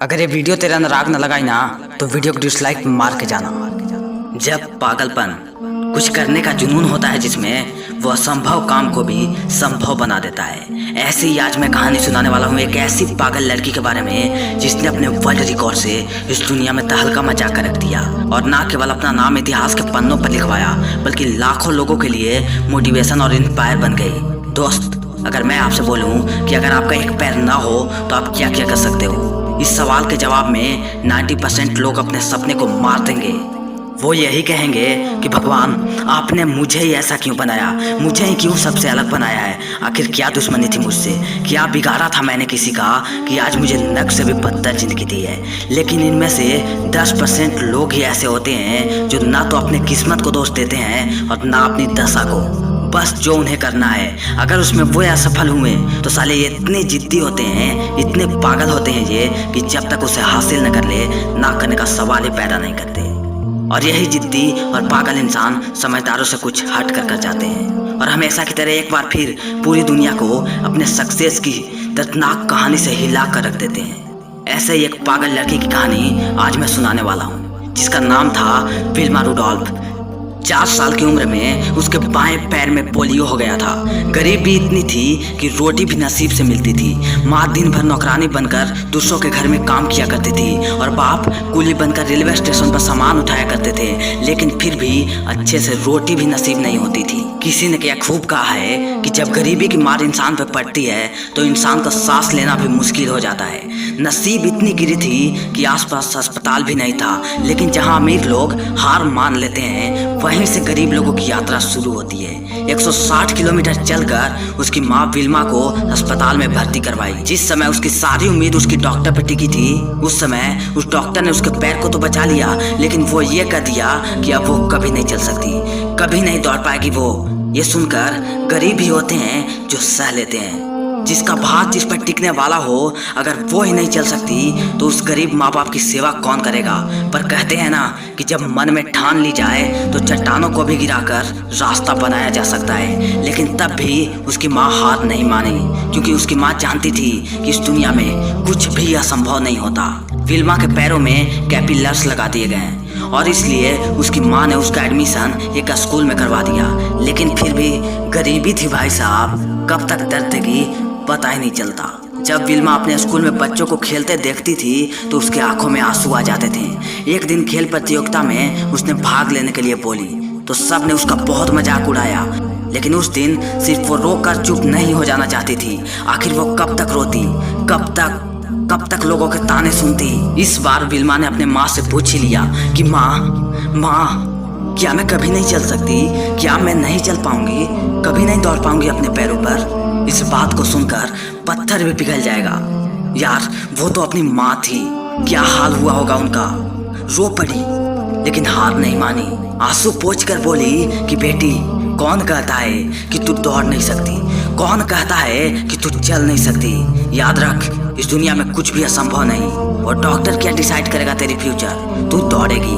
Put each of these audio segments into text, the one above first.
अगर ये वीडियो तेरा अनुराग न लगाई ना तो वीडियो को डिसलाइक मार के जाना। जब पागलपन कुछ करने का जुनून होता है जिसमें वो असंभव काम को भी संभव बना देता है, ऐसे ही आज मैं कहानी सुनाने वाला हूँ एक ऐसी पागल लड़की के बारे में जिसने अपने वर्ल्ड रिकॉर्ड से इस दुनिया में तहलका मचा कर रख दिया और ना केवल अपना नाम इतिहास के पन्नों पर लिखवाया बल्कि लाखों लोगों के लिए मोटिवेशन और इंस्पायर बन गई। दोस्त, अगर मैं आपसे बोलूं कि अगर आपका एक पैर ना हो तो आप क्या क्या कर सकते हो, इस सवाल के जवाब में 90% लोग अपने सपने को मार देंगे। वो यही कहेंगे कि भगवान आपने मुझे ही ऐसा क्यों बनाया, मुझे ही क्यों सबसे अलग बनाया है, आखिर क्या दुश्मनी थी मुझसे, क्या बिगाड़ा था मैंने किसी का कि आज मुझे नर्क से भी बदतर जिंदगी दी है। लेकिन इनमें से 10% लोग ही ऐसे होते हैं जो ना तो अपने किस्मत को दोष देते हैं और ना अपनी दशा को, बस जो उन्हें करना है। अगर उसमें वो असफल हुए तो साले ये इतने जिद्दी होते हैं, इतने पागल होते हैं ये कि जब तक उसे हासिल न कर ले ना करने का सवाल ही पैदा नहीं करते। और यही जिद्दी और पागल इंसान समझदारों से कुछ हट कर जाते हैं और हमेशा की तरह एक बार फिर पूरी दुनिया को अपने सक्सेस की दर्दनाक कहानी से हिला कर रख देते हैं। ऐसे ही एक पागल लड़की की कहानी आज मैं सुनाने वाला हूँ जिसका नाम था विल्मा रुडोल्फ। 4 साल की उम्र में उसके बाएं पैर में पोलियो हो गया था। गरीबी इतनी थी कि रोटी भी नसीब से मिलती थी। माँ दिन भर नौकरानी बनकर दूसरों के घर में काम किया करती थी और बाप कुली बनकर रेलवे स्टेशन पर सामान उठाया करते थे, लेकिन फिर भी अच्छे से रोटी भी नसीब नहीं होती थी। किसी ने क्या खूब कहा है कि जब गरीबी की मार इंसान पर पड़ती है तो इंसान का सांस लेना भी मुश्किल हो जाता है। नसीब इतनी गिरी थी कि आसपास अस्पताल भी नहीं था, लेकिन जहां अमीर लोग हार मान लेते हैं वहीं से गरीब लोगों की यात्रा शुरू होती है। 160 किलोमीटर चलकर उसकी माँ विल्मा को अस्पताल में भर्ती करवाई। जिस समय उसकी सारी उम्मीद उसकी डॉक्टर पर टिकी थी, उस समय उस डॉक्टर ने उसके पैर को तो बचा लिया, लेकिन वो ये कह दिया कि अब वो कभी नहीं चल सकती, कभी नहीं दौड़ पाएगी वो। ये सुनकर गरीब ही होते हैं जो सह लेते हैं। जिसका भात जिस पर टिकने वाला हो, अगर वो ही नहीं चल सकती तो उस गरीब माँ बाप की सेवा कौन करेगा। पर कहते हैं ना कि जब मन में ठान ली जाए तो चट्टानों को भी गिराकर रास्ता बनाया जा सकता है। लेकिन तब भी उसकी माँ हार नहीं मानी, क्योंकि उसकी माँ जानती थी कि इस दुनिया में कुछ भी असंभव नहीं होता। विल्मा के पैरों में कैपिलर्स लगा दिए गए और इसलिए उसकी माँ ने उसका एडमिशन एक स्कूल में करवा दिया। लेकिन फिर भी गरीबी थी भाई साहब, कब तक दर्द देगी पता ही नहीं चलता। जब विल्मा अपने स्कूल में बच्चों को खेलते देखती थी तो उसके आंखों में आंसू आ जाते थे। एक दिन खेल प्रतियोगिता में उसने भाग लेने के लिए बोली तो सब ने उसका बहुत मजाक उड़ाया, लेकिन उस दिन सिर्फ वो रोकर चुप नहीं हो जाना चाहती थी। आखिर वो कब तक रोती, कब तक लोगों के ताने सुनती। इस बार विल्मा ने अपने माँ से पूछ ही लिया कि माँ क्या मैं कभी नहीं चल सकती, क्या मैं नहीं चल पाऊंगी, कभी नहीं दौड़ पाऊंगी अपने पैरों पर। इस बात को सुनकर पत्थर भी पिघल जाएगा। यार वो तो अपनी माँ थी, क्या हाल हुआ होगा उनका। रो पड़ी लेकिन हार नहीं मानी। आंसू पोंछकर बोली कि बेटी, कौन कहता है कि तू दौड़ नहीं सकती, कौन कहता है कि तू चल नहीं सकती। याद रख, इस दुनिया में कुछ भी असंभव नहीं। और डॉक्टर क्या डिसाइड करेगा तेरी फ्यूचर। तू दौड़ेगी,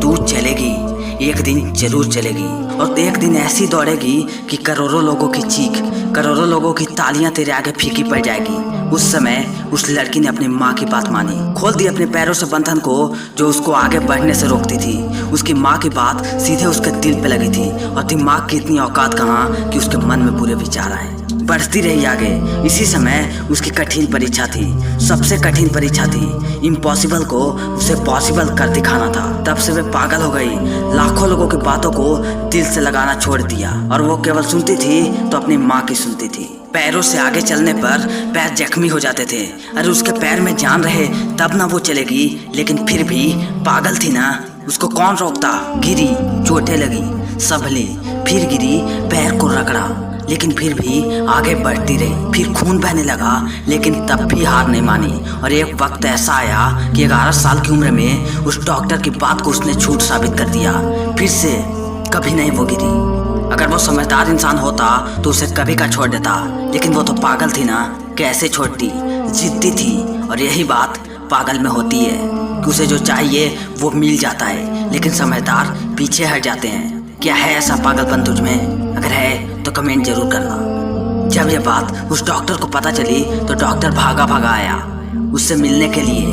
तू चलेगी, एक दिन जरूर चलेगी और एक दिन ऐसी दौड़ेगी कि करोड़ों लोगों की चीख, करोड़ों लोगों की तालियां तेरे आगे फीकी पड़ जाएगी। उस समय उस लड़की ने अपनी माँ की बात मानी, खोल दी अपने पैरों से बंधन को जो उसको आगे बढ़ने से रोकती थी। उसकी माँ की बात सीधे उसके दिल पे लगी थी और दिमाग की इतनी औकात कहाँ कि उसके मन में बुरे विचार आए। बढ़ती रही आगे। इसी समय उसकी कठिन परीक्षा थी, सबसे कठिन परीक्षा थी। इम्पॉसिबल को उसे पॉसिबल कर दिखाना था। तब से वे पागल हो गई, लाखों लोगों की बातों को दिल से लगाना छोड़ दिया और वो केवल सुनती थी तो अपनी माँ की सुनती थी। पैरों से आगे चलने पर पैर जख्मी हो जाते थे। अरे उसके पैर में जान रहे तब ना वो चलेगी, लेकिन फिर भी पागल थी ना, उसको कौन रोकता। गिरी, चोटें लगी, संभली, फिर गिरी, पैर को रगड़ा, लेकिन फिर भी आगे बढ़ती रही। फिर खून बहने लगा, लेकिन तब भी हार नहीं मानी। और एक वक्त ऐसा आया कि 11 साल की उम्र में उस डॉक्टर की बात को उसने झूठ साबित कर दिया। फिर से कभी नहीं वो गिरी। अगर वो समझदार इंसान होता तो उसे कभी का छोड़ देता, लेकिन वो तो पागल थी ना, कैसे छोड़ती। जिद्दी थी और यही बात पागल में होती है कि उसे जो चाहिए वो मिल जाता है, लेकिन समझदार पीछे हट जाते हैं। क्या है ऐसा पागलपन तुझ में? अगर है तो कमेंट जरूर करना। जब ये बात उस डॉक्टर को पता चली तो डॉक्टर भागा आया उससे मिलने के लिए।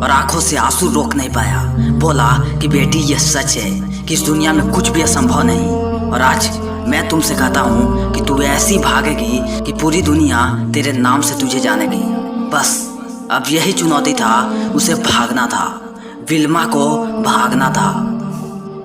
और आंखों से आंसू रोक नहीं पाया। बोला कि बेटी ये सच है कि इस दुनिया में कुछ भी असंभव नहीं। और आज मैं तुमसे कहता हूँ कि तू ऐसी भागेगी कि पूरी दुनिया तेरे नाम से तुझे जानेगी। बस अब यही चुनौती था, उसे भागना था, विल्मा को भागना था।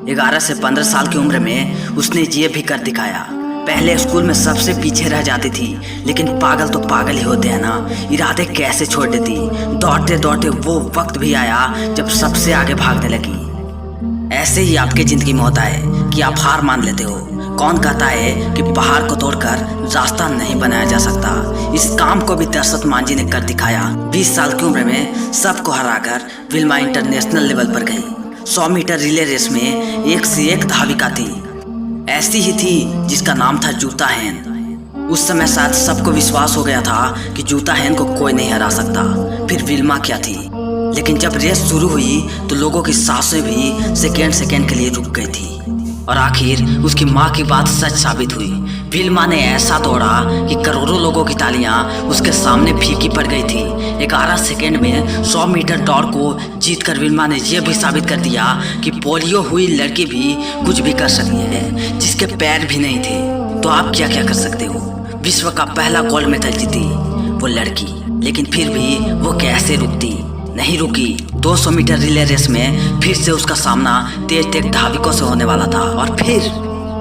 11 से 15 साल की उम्र में उसने ये भी कर दिखाया। पहले स्कूल में सबसे पीछे रह जाती थी, लेकिन पागल तो पागल ही होते हैं ना, इरादे कैसे छोड़ देती। दौड़ते दौड़ते वो वक्त भी आया जब सबसे आगे भागने लगी। ऐसे ही आपकी जिंदगी में होता है कि आप हार मान लेते हो। कौन कहता है कि पहाड़ को तोड़कर रास्ता नहीं बनाया जा सकता। इस काम को भी दशरथ मांझी ने कर दिखाया। 20 साल की उम्र में सबको हराकर विल्मा इंटरनेशनल लेवल पर गई। 100 मीटर रिले रेस में एक से एक धाविका थी। ऐसी ही थी जिसका नाम था जूता हैन। उस समय शायद सबको विश्वास हो गया था कि जूता हैन को कोई नहीं हरा सकता। फिर विल्मा क्या थी, लेकिन जब रेस शुरू हुई तो लोगों की सांसें भी सेकेंड के लिए रुक गई थी। और आखिर उसकी माँ की बात सच साबित हुई। विल्मा ने ऐसा दौड़ा कि करोड़ों लोगों की तालियां उसके सामने फीकी पड़ गई थी। 11 सेकेंड में 100 मीटर दौड़ को जीतकर विल्मा ने यह भी साबित कर दिया कि पोलियो हुई लड़की भी कुछ भी कर सकती है, जिसके पैर भी नहीं थे। तो आप क्या क्या कर सकते हो। विश्व का पहला गोल्ड मेडल जीती वो लड़की, लेकिन फिर भी वो कैसे रुकती, नहीं रुकी। 200 मीटर रिले रेस में फिर से उसका सामना तेज धाविकों से होने वाला था। और फिर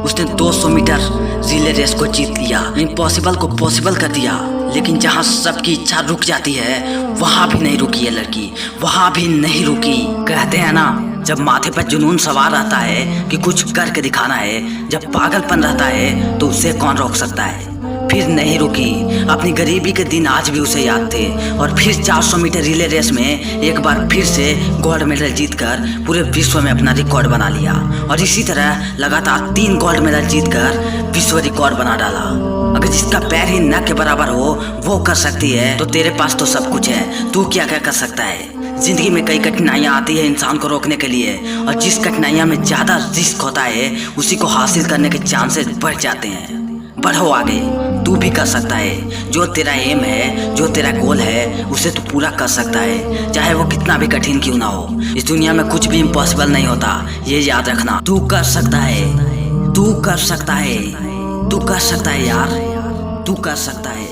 उसने 200 मीटर रिले रेस को जीत लिया, इम्पॉसिबल को पॉसिबल कर दिया। लेकिन जहां सबकी इच्छा रुक जाती है वहां भी नहीं रुकी ये लड़की, वहां भी नहीं रुकी। कहते हैं ना, जब माथे पर जुनून सवार रहता है कि कुछ करके दिखाना है, जब पागलपन रहता है तो उसे कौन रोक सकता है। फिर नहीं रुकी। अपनी गरीबी के दिन आज भी उसे याद थे। और फिर 400 मीटर रिले रेस में एक बार फिर से गोल्ड मेडल जीतकर पूरे विश्व में अपना रिकॉर्ड बना लिया। और इसी तरह लगातार 3 गोल्ड मेडल जीतकर विश्व रिकॉर्ड बना डाला। अगर जिसका पैर ही न के बराबर हो वो कर सकती है, तो तेरे पास तो सब कुछ है। तू क्या क्या कर सकता है। जिंदगी में कई कठिनाइयां आती है इंसान को रोकने के लिए, और जिस कठिनाइयां में ज्यादा रिस्क होता है उसी को हासिल करने के चांसेस बढ़ जाते हैं। बढ़ो आगे, तू भी कर सकता है। जो तेरा एम है, जो तेरा गोल है, उसे तू पूरा कर सकता है, चाहे वो कितना भी कठिन क्यों ना हो। इस दुनिया में कुछ भी इम्पॉसिबल नहीं होता, ये याद रखना। तू कर सकता है, तू कर सकता है, तू कर सकता है यार, तू कर सकता है।